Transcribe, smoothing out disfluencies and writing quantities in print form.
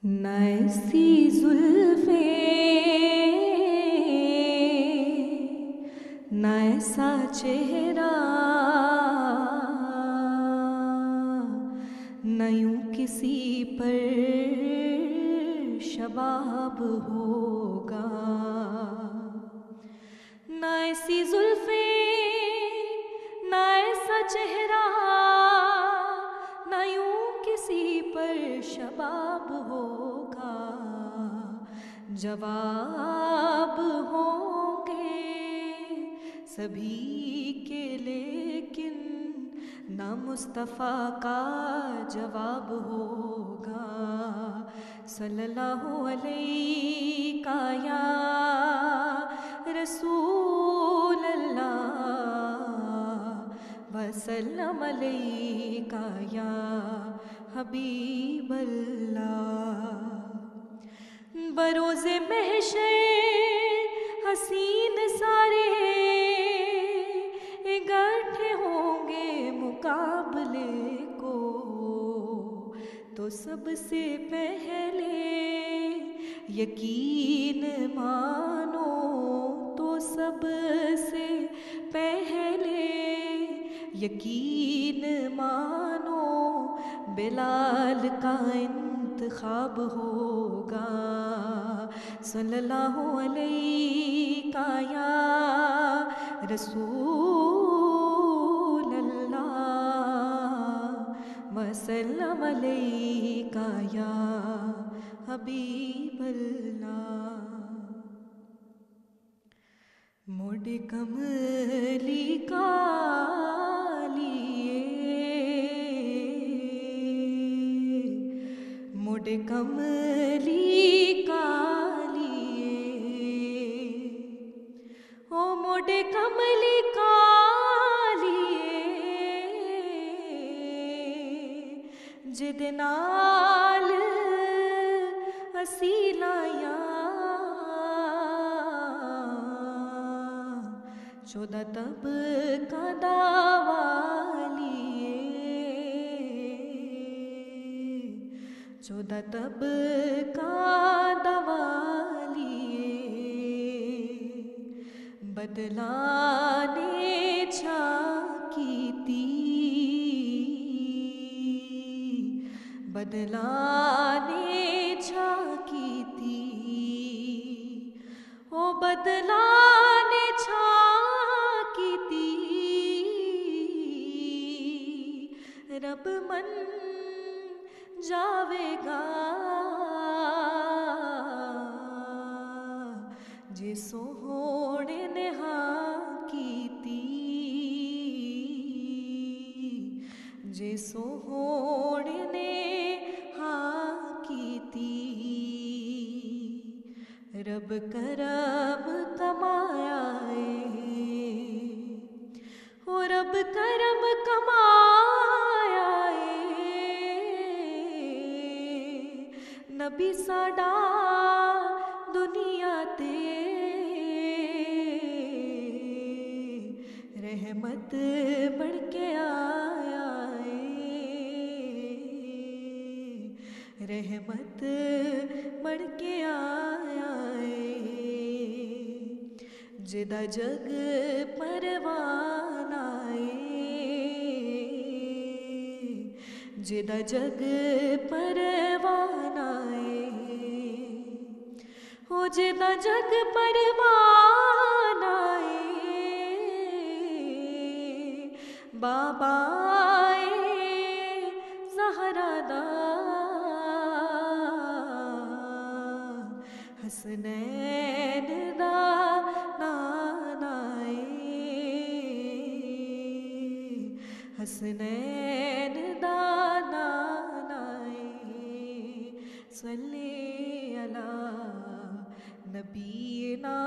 नैसी जुल्फे नैसा चेहरा न यूं किसी पर शबाब होगा। न ऐसी जुल्फे न ऐसा चेहरा न यूं किसी पर शबाब होगा। जवाब होंगे सभी के लेकिन ना मुस्तफ़ा का जवाब होगा। सल्लल्लाहु अलैहि का या रसूल अल्लाह वसल्लम अलैका या हबीब अल्लाह। बरोज़े महशर हसीन सारे इकट्ठे होंगे मुकाबले को, तो सबसे पहले यकीन मानो, तो सबसे पहले यकीन मानो बिलाल का इंतखाब होगा। सल्लल्लाहु अलैहि का या रसूल अल्लाह वसल्लम अलैका या हबीब अल्लाह। मोड़ कमली कालिए मोड़ कमली कालिए ओ मोड़ कमली कालिए जिद नाल असीलाया चौदह तब का दावालिए चौदह तब का दवालिए बदलाने छाकी ती बदलाने छाकी ती ओ बदलाने छाकी ती रब मन जावेगा जे सोहणे नेहा कीती जे सोहणे नेहा कीती रब करम कमाया ओ रब करम कमाया नबी साडा दुनिया ते रहमत बन के आया रहमत बन के आया जिदा जग परवाना जिदा जग परवाना हो जिदा जग परवाना बाबा ज़हरा दा हसनैन दा नाना हसनैन दा नाना सल्ले अला नबीना।